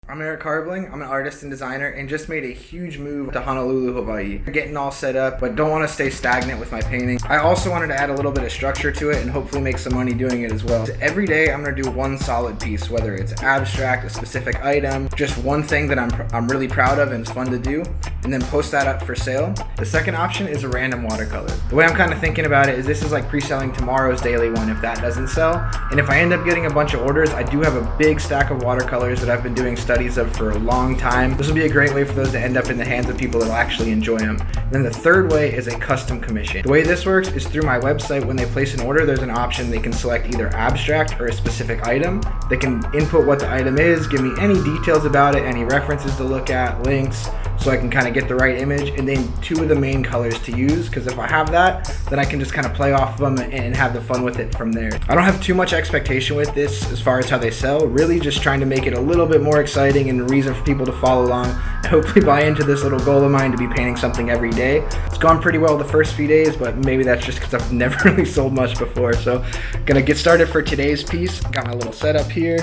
I'm Eric Harbling. I'm an artist and designer and just made a huge move to Honolulu, Hawaii. Getting all set up, but don't want to stay stagnant with my painting. I also wanted to add a little bit of structure to it and hopefully make some money doing it as well. So every day I'm going to do one solid piece, whether it's abstract, a specific item, just one thing that I'm really proud of and it's fun to do, and then post that up for sale. The second option is a random watercolor. The way I'm kind of thinking about it is this is like pre-selling tomorrow's daily one if that doesn't sell. And if I end up getting a bunch of orders, I do have a big stack of watercolors that I've been doing studies of for a long time. This will be a great way for those to end up in the hands of people that will actually enjoy them. And then the third way is a custom commission. The way this works is through my website. When they place an order, there's an option they can select either abstract or a specific item. They can input what the item is, give me any details about it, any references to look at, links, so I can kind of get the right image, and then two of the main colors to use, because if I have that, then I can just kind of play off of them and have the fun with it from there. I don't have too much expectation with this as far as how they sell, really just trying to make it a little bit more exciting and a reason for people to follow along and hopefully buy into this little goal of mine to be painting something every day. It's gone pretty well the first few days, but maybe that's just because I've never really sold much before. So gonna get started for today's piece. Got my little setup here.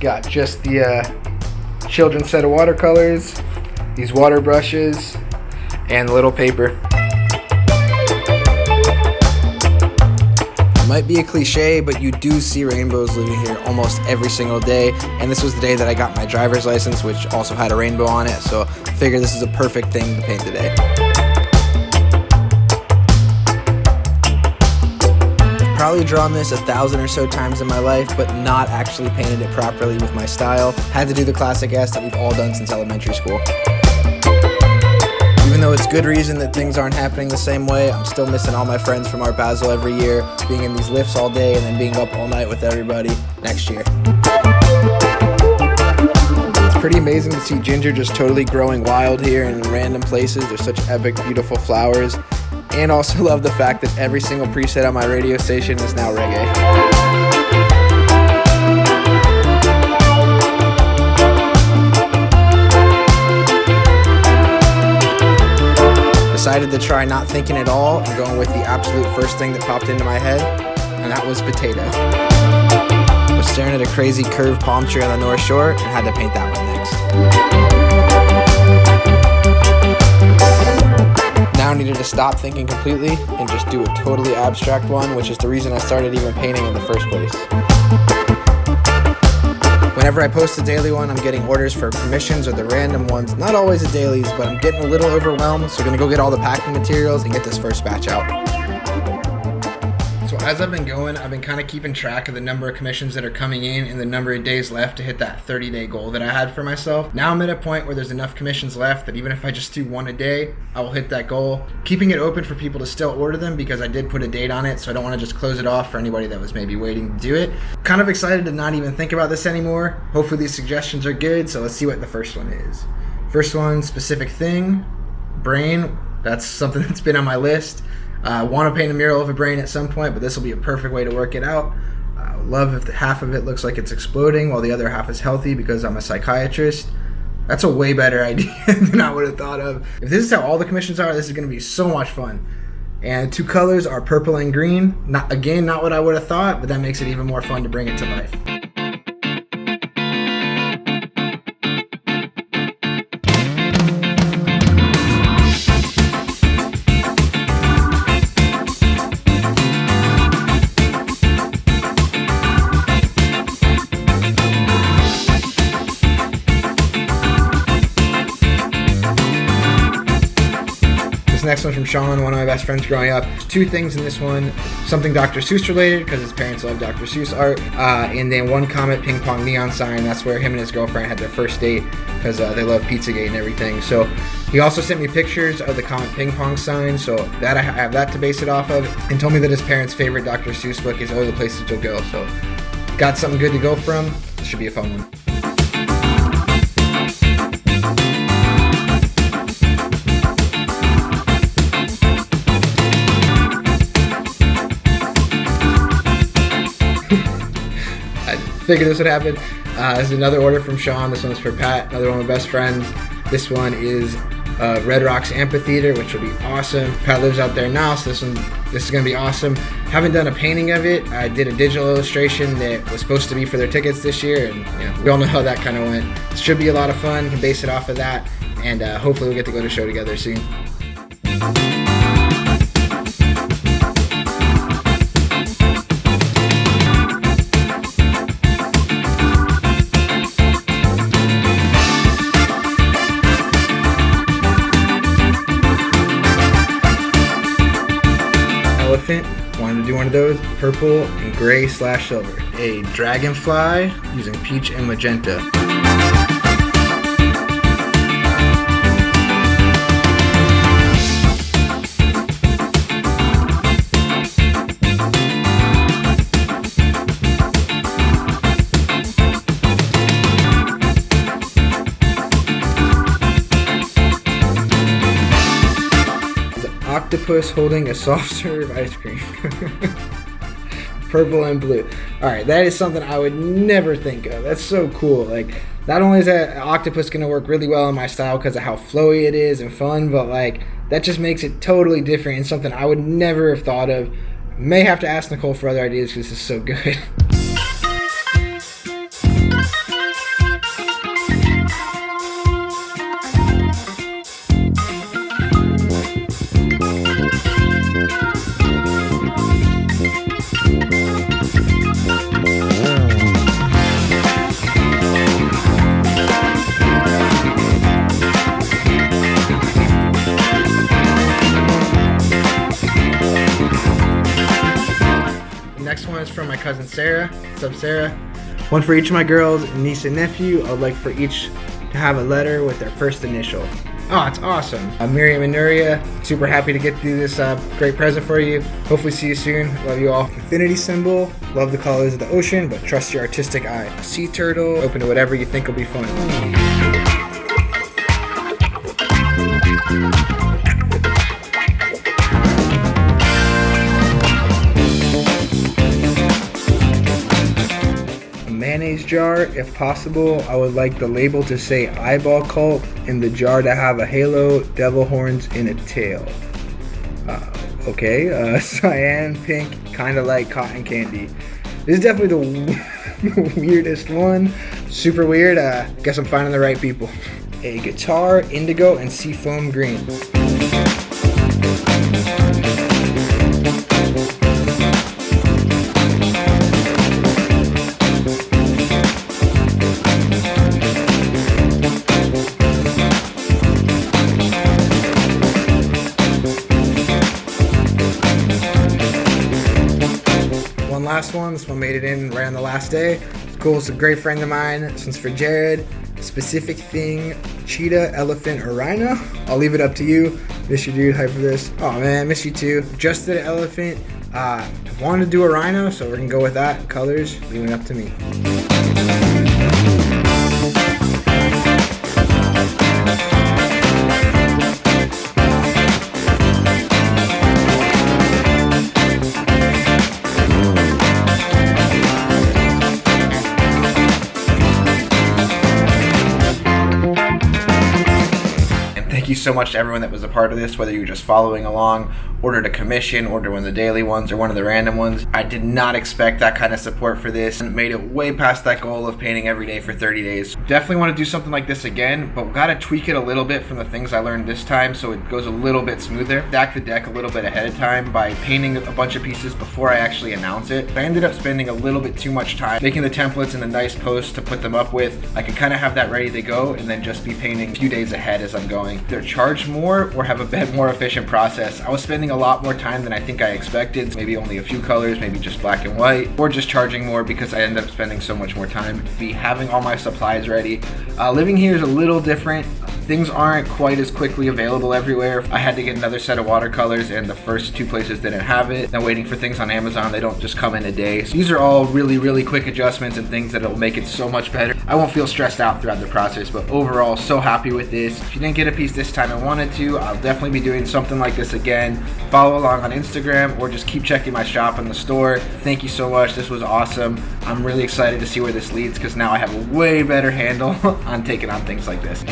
Got just the children's set of watercolors, these water brushes, and a little paper. It might be a cliche, but you do see rainbows living here almost every single day, and this was the day that I got my driver's license, which also had a rainbow on it, so I figured this is a perfect thing to paint today. I've probably drawn this 1,000 or so times in my life, but not actually painted it properly with my style. Had to do the classic S that we've all done since elementary school. Even though it's good reason that things aren't happening the same way, I'm still missing all my friends from Art Basel every year, being in these lifts all day and then being up all night with everybody next year. It's pretty amazing to see ginger just totally growing wild here in random places. There's such epic, beautiful flowers. And also love the fact that every single preset on my radio station is now reggae. Decided to try not thinking at all and going with the absolute first thing that popped into my head, and that was potato. I was staring at a crazy curved palm tree on the North Shore and had to paint that one next. Now I needed to stop thinking completely and just do a totally abstract one, which is the reason I started even painting in the first place. Whenever I post a daily one, I'm getting orders for commissions or the random ones. Not always the dailies, but I'm getting a little overwhelmed, so we're gonna go get all the packing materials and get this first batch out. So as I've been going, I've been kind of keeping track of the number of commissions that are coming in and the number of days left to hit that 30-day goal that I had for myself. Now I'm at a point where there's enough commissions left that even if I just do one a day, I will hit that goal. Keeping it open for people to still order them because I did put a date on it, so I don't want to just close it off for anybody that was maybe waiting to do it. Kind of excited to not even think about this anymore. Hopefully these suggestions are good, so let's see what the first one is. First one, specific thing, brain. That's something that's been on my list. I want to paint a mural of a brain at some point, but this will be a perfect way to work it out. I would love if half of it looks like it's exploding while the other half is healthy because I'm a psychiatrist. That's a way better idea than I would have thought of. If this is how all the commissions are, this is going to be so much fun. And two colors are purple and green. Not what I would have thought, but that makes it even more fun to bring it to life. This next one's from Sean, one of my best friends growing up. There's two things in this one. Something Dr. Seuss related, because his parents love Dr. Seuss art. And then one Comet ping pong neon sign. That's where him and his girlfriend had their first date, because they love Pizzagate and everything. So he also sent me pictures of the Comet ping pong sign, so that I have that to base it off of. And told me that his parents' favorite Dr. Seuss book is Oh, the Places You'll Go. So got something good to go from. This should be a fun one. Figured this would happen. This is another order from Sean. This one's for Pat, another one of my best friends. This one is Red Rocks Amphitheater, which will be awesome. Pat lives out there now, so this is going to be awesome. Haven't done a painting of it. I did a digital illustration that was supposed to be for their tickets this year, and we all know how that kind of went. It should be a lot of fun. You can base it off of that, and hopefully we'll get to go to a show together soon. Elephant, wanted to do one of those, purple and gray / silver. A dragonfly using peach and magenta. Octopus holding a soft serve ice cream. Purple and blue. Alright, that is something I would never think of. That's so cool. Like, not only is that octopus gonna work really well in my style because of how flowy it is and fun, but like that just makes it totally different and something I would never have thought of. May have to ask Nicole for other ideas because this is so good. Next one is from my cousin Sarah. What's up, Sarah? One for each of my girls, niece and nephew. I would like for each to have a letter with their first initial. Oh, it's awesome. Miriam and Nuria, super happy to get through this great present for you. Hopefully see you soon. Love you all. Infinity symbol. Love the colors of the ocean, but trust your artistic eye. Sea turtle. Open to whatever you think will be fun. Mayonnaise jar. If possible, I would like the label to say eyeball cult and the jar to have a halo, devil horns, and a tail. Okay, cyan, pink, kind of like cotton candy. This is definitely the weirdest one. Super weird. Guess I'm finding the right people. A guitar, indigo, and seafoam green. Last one. This one made it in right on the last day. It's cool. It's a great friend of mine. This one's for Jared. Specific thing: cheetah, elephant, or rhino. I'll leave it up to you. Miss you, dude. Hype for this. Oh man, miss you too. Just did an elephant. Wanted to do a rhino, so we're gonna go with that. Colors, leaving it up to me. Thank you so much to everyone that was a part of this, whether you were just following along, ordered a commission, ordered one of the daily ones, or one of the random ones. I did not expect that kind of support for this, and made it way past that goal of painting every day for 30 days. Definitely want to do something like this again, but gotta tweak it a little bit from the things I learned this time so it goes a little bit smoother. Stack the deck a little bit ahead of time by painting a bunch of pieces before I actually announce it. I ended up spending a little bit too much time making the templates and the nice posts to put them up with. I could kind of have that ready to go and then just be painting a few days ahead as I'm going. Either charge more or have a bit more efficient process. I was spending a lot more time than I think I expected. Maybe only a few colors, maybe just black and white, or just charging more because I ended up spending so much more time. Be having all my supplies ready. Living here is a little different. Things aren't quite as quickly available everywhere. I had to get another set of watercolors and the first two places didn't have it. Now waiting for things on Amazon, they don't just come in a day. So these are all really quick adjustments and things that'll make it so much better. I won't feel stressed out throughout the process, but overall, so happy with this. If you didn't get a piece this time and wanted to, I'll definitely be doing something like this again. Follow along on Instagram or just keep checking my shop in the store. Thank you so much. This was awesome. I'm really excited to see where this leads because now I have a way better handle on taking on things like this.